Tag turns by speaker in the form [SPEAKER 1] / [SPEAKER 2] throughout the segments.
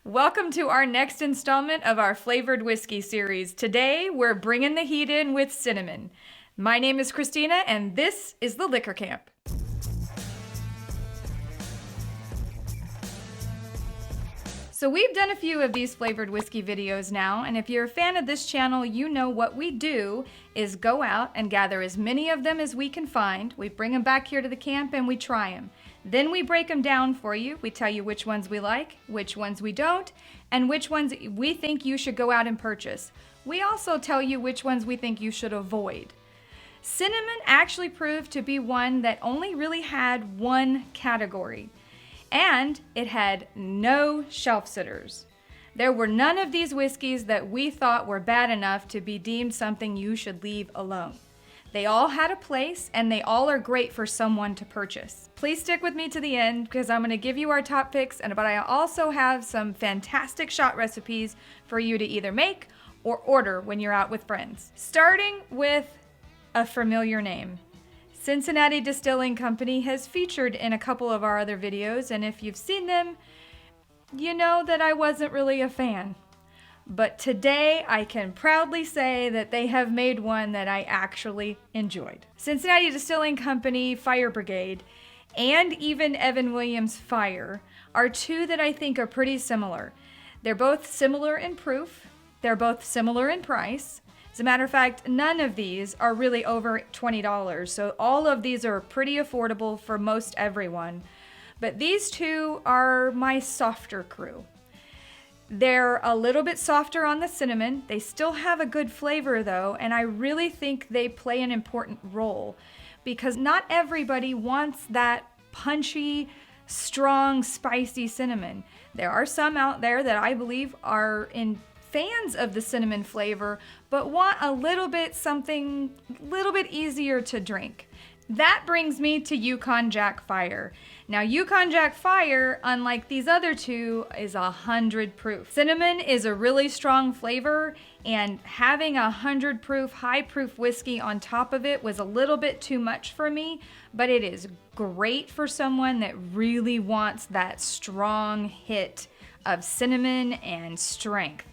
[SPEAKER 1] Welcome to our next installment of our flavored whiskey series. Today, we're bringing the heat in with cinnamon. My name is Christina, and this is the Liquor Camp. So we've done a few of these flavored whiskey videos now, and if you're a fan of this channel, you know what we do is go out and gather as many of them as we can find. We bring them back here to the camp and we try them. Then we break them down for you. We tell you which ones we like, which ones we don't, and which ones we think you should go out and purchase. We also tell you which ones we think you should avoid. Cinnamon actually proved to be one that only really had one category, and it had no shelf sitters. There were none of these whiskeys that we thought were bad enough to be deemed something you should leave alone. They all had a place, and they all are great for someone to purchase. Please stick with me to the end because I'm going to give you our top picks, but I also have some fantastic shot recipes for you to either make or order when you're out with friends. Starting with a familiar name. Cincinnati Distilling Company has featured in a couple of our other videos, and if you've seen them, you know that I wasn't really a fan. But today I can proudly say that they have made one that I actually enjoyed. Cincinnati Distilling Company, Fire Brigade, and even Evan Williams Fire are two that I think are pretty similar. They're both similar in proof, they're both similar in price. As a matter of fact, none of these are really over $20, so all of these are pretty affordable for most everyone. But these two are my softer crew. They're a little bit softer on the cinnamon. They still have a good flavor though, and I really think they play an important role because not everybody wants that punchy, strong, spicy cinnamon. There are some out there that I believe are fans of the cinnamon flavor, but want a little bit something a little bit easier to drink. That brings me to Yukon Jack Fire. Now, Yukon Jack Fire, unlike these other two, is 100 proof. Cinnamon is a really strong flavor, and having 100 proof, high proof whiskey on top of it was a little bit too much for me, but it is great for someone that really wants that strong hit of cinnamon and strength.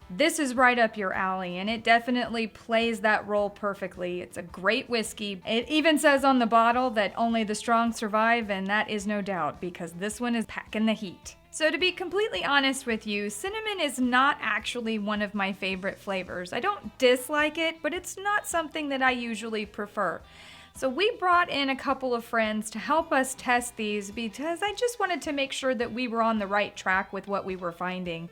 [SPEAKER 1] This is right up your alley, and it definitely plays that role perfectly. It's a great whiskey. It even says on the bottle that only the strong survive, and that is no doubt because this one is packing the heat. So to be completely honest with you, cinnamon is not actually one of my favorite flavors. I don't dislike it, but it's not something that I usually prefer. So we brought in a couple of friends to help us test these because I just wanted to make sure that we were on the right track with what we were finding.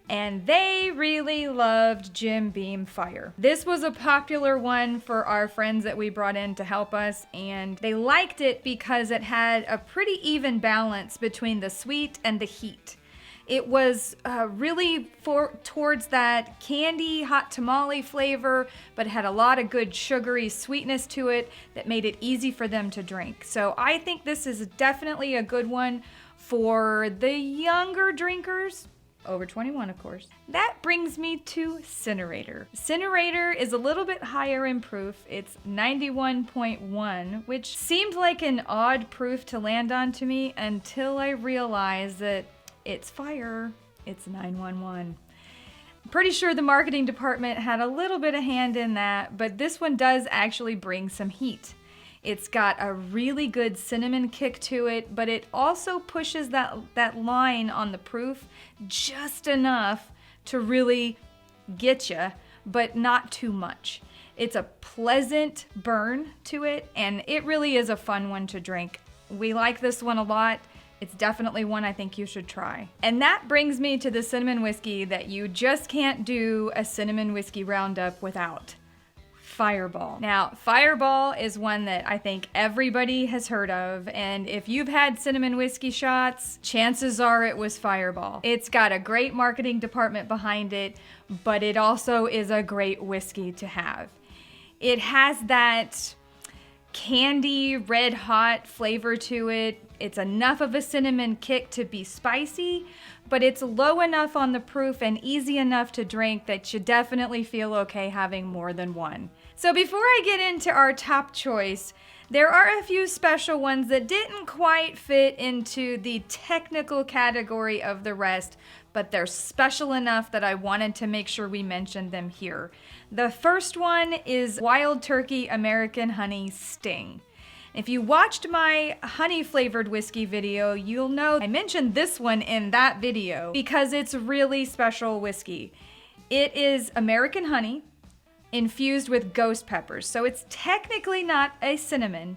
[SPEAKER 1] And they really loved Jim Beam Fire. This was a popular one for our friends that we brought in to help us, and they liked it because it had a pretty even balance between the sweet and the heat. It was really towards that candy hot tamale flavor, but had a lot of good sugary sweetness to it that made it easy for them to drink. So I think this is definitely a good one for the younger drinkers. Over 21, of course. That brings me to CINERATOR. CINERATOR is a little bit higher in proof. It's 91.1, which seemed like an odd proof to land on to me until I realized that it's fire. It's 911. I'm pretty sure the marketing department had a little bit of hand in that, but this one does actually bring some heat. It's got a really good cinnamon kick to it, but it also pushes that line on the proof just enough to really get you, but not too much. It's a pleasant burn to it, and it really is a fun one to drink. We like this one a lot. It's definitely one I think you should try. And that brings me to the cinnamon whiskey that you just can't do a cinnamon whiskey roundup without. Fireball. Now, Fireball is one that I think everybody has heard of, and if you've had cinnamon whiskey shots, chances are it was Fireball. It's got a great marketing department behind it, but it also is a great whiskey to have. It has that candy, red hot flavor to it. It's enough of a cinnamon kick to be spicy, but it's low enough on the proof and easy enough to drink that you definitely feel okay having more than one. So before I get into our top choice, There are a few special ones that didn't quite fit into the technical category of the rest, but they're special enough that I wanted to make sure we mentioned them here. The first one is Wild Turkey American Honey Sting. If you watched my honey flavored whiskey video, you'll know I mentioned this one in that video because it's really special whiskey. It is American honey infused with ghost peppers. So it's technically not a cinnamon,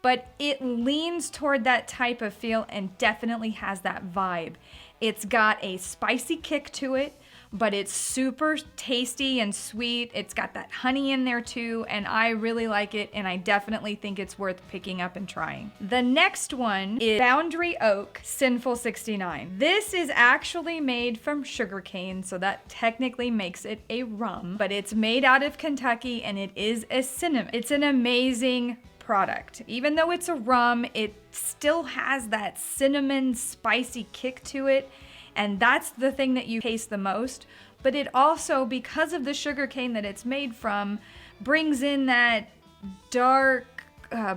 [SPEAKER 1] but it leans toward that type of feel and definitely has that vibe. It's got a spicy kick to it, but it's super tasty and sweet. It's got that honey in there too, and I really like it, and I definitely think it's worth picking up and trying. The next one is Boundary Oak CINNFUL 69. This is actually made from sugarcane, so that technically makes it a rum, but it's made out of Kentucky, and it is a cinnamon. It's an amazing product. Even though it's a rum, it still has that cinnamon spicy kick to it. And that's the thing that you taste the most. But it also, because of the sugarcane that it's made from, brings in that dark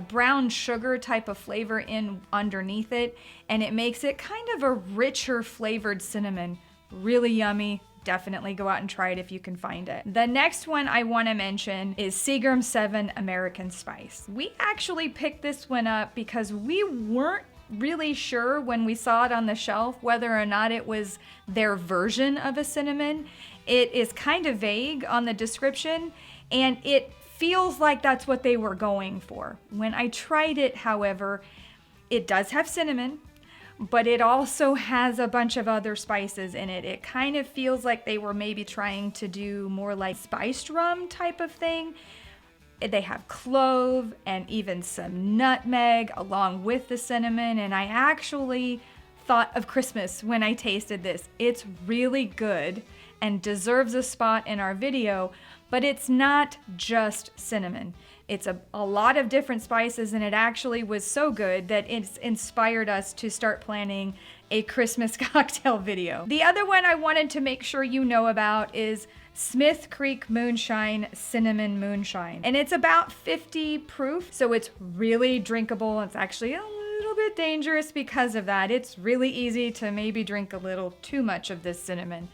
[SPEAKER 1] brown sugar type of flavor in underneath it. And it makes it kind of a richer flavored cinnamon. Really yummy. Definitely go out and try it if you can find it. The next one I want to mention is SEAGRA'M'S 7 American Spice. We actually picked this one up because we weren't really sure when we saw it on the shelf whether or not it was their version of a cinnamon. It is kind of vague on the description, and it feels like that's what they were going for. When I tried it, however, it does have cinnamon, but it also has a bunch of other spices in it. It kind of feels like they were maybe trying to do more like spiced rum type of thing. They have clove and even some nutmeg along with the cinnamon, and I actually thought of Christmas when I tasted this. It's really good and deserves a spot in our video, but it's not just cinnamon. It's a lot of different spices, and it actually was so good that it's inspired us to start planning a Christmas cocktail video. The other one I wanted to make sure you know about is Smith Creek Moonshine Cinnamon Moonshine. And it's about 50 proof, so it's really drinkable. It's actually a little bit dangerous because of that. It's really easy to maybe drink a little too much of this cinnamon,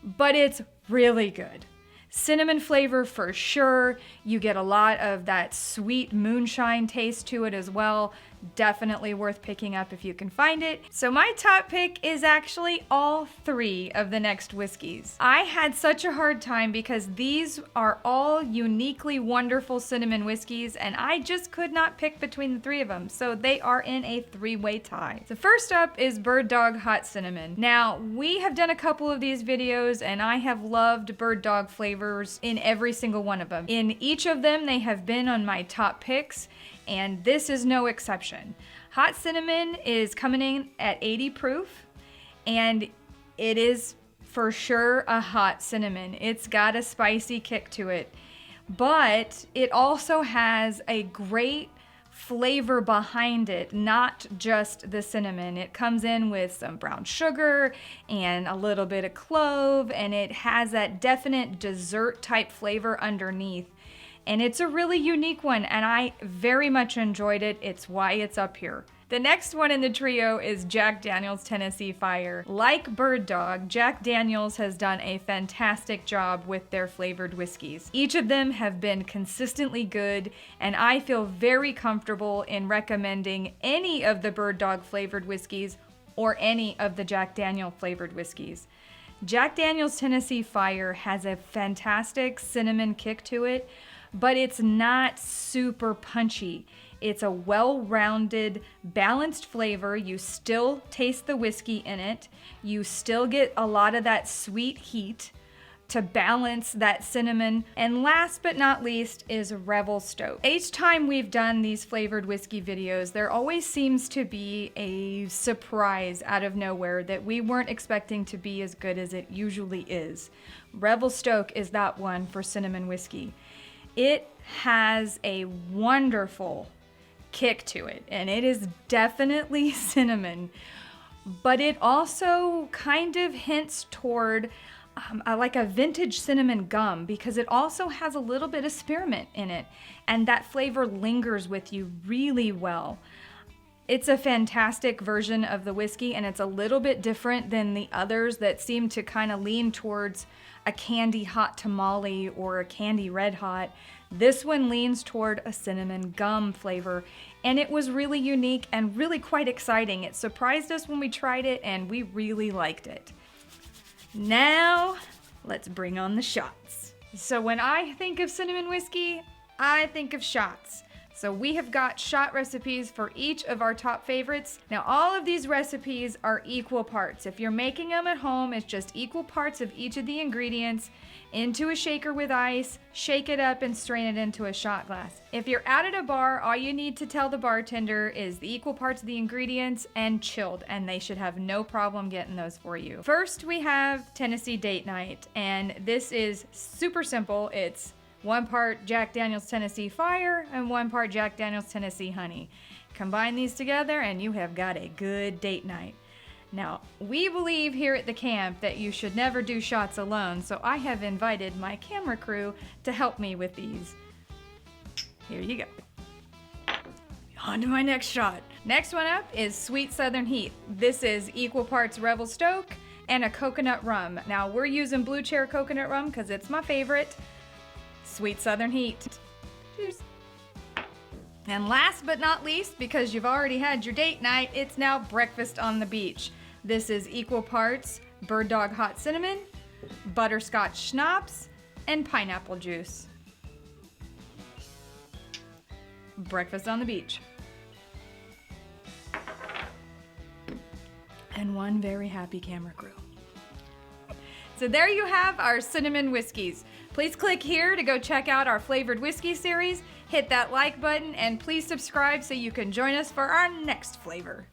[SPEAKER 1] but it's really good. Cinnamon flavor for sure. You get a lot of that sweet moonshine taste to it as well. Definitely worth picking up if you can find it. So my top pick is actually all three of the next whiskeys. I had such a hard time because these are all uniquely wonderful cinnamon whiskeys, and I just could not pick between the three of them. So they are in a three-way tie. So first up is Bird Dog Hot Cinnamon. Now, we have done a couple of these videos, and I have loved Bird Dog flavors in every single one of them. In each of them, they have been on my top picks, and this is no exception. Hot cinnamon is coming in at 80 proof, and it is for sure a hot cinnamon. It's got a spicy kick to it, but it also has a great flavor behind it, not just the cinnamon. It comes in with some brown sugar and a little bit of clove, and it has that definite dessert type flavor underneath. And it's a really unique one, and I very much enjoyed it. It's why it's up here. The next one in the trio is Jack Daniel's Tennessee Fire. Like Bird Dog, Jack Daniel's has done a fantastic job with their flavored whiskeys. Each of them have been consistently good, and I feel very comfortable in recommending any of the Bird Dog flavored whiskeys or any of the Jack Daniel flavored whiskeys. Jack Daniel's Tennessee Fire has a fantastic cinnamon kick to it, but it's not super punchy. It's a well-rounded, balanced flavor. You still taste the whiskey in it. You still get a lot of that sweet heat to balance that cinnamon. And last but not least is REVEL STOKE. Each time we've done these flavored whiskey videos, there always seems to be a surprise out of nowhere that we weren't expecting to be as good as it usually is. REVEL STOKE is that one for cinnamon whiskey. It has a wonderful kick to it, and it is definitely cinnamon, but it also kind of hints toward like a vintage cinnamon gum, because it also has a little bit of spearmint in it, and that flavor lingers with you really well. It's a fantastic version of the whiskey, and it's a little bit different than the others that seem to kind of lean towards a candy hot tamale or a candy red hot. This one leans toward a cinnamon gum flavor, and it was really unique and really quite exciting. It surprised us when we tried it, and we really liked it. Now, let's bring on the shots. So when I think of cinnamon whiskey, I think of shots. So we have got shot recipes for each of our top favorites. Now all of these recipes are equal parts. If you're making them at home, it's just equal parts of each of the ingredients into a shaker with ice, shake it up and strain it into a shot glass. If you're out at a bar, all you need to tell the bartender is the equal parts of the ingredients and chilled, and they should have no problem getting those for you. First, we have Tennessee Date Night, and this is super simple. It's 1 part Jack Daniel's Tennessee Fire and 1 part Jack Daniel's Tennessee Honey. Combine these together and you have got a good date night. Now, we believe here at the camp that you should never do shots alone, so I have invited my camera crew to help me with these. Here you go. On to my next shot. Next one up is Sweet Southern Heat. This is equal parts REVEL STOKE and a coconut rum. Now, we're using Blue Chair coconut rum because it's my favorite. Sweet Southern Heat. Cheers. And last but not least, because you've already had your date night, it's now breakfast on the beach. This is equal parts Bird Dog Hot Cinnamon, butterscotch schnapps, and pineapple juice. Breakfast on the beach. And one very happy camera crew. So there you have our cinnamon whiskeys. Please click here to go check out our flavored whiskey series, hit that like button, and please subscribe so you can join us for our next flavor.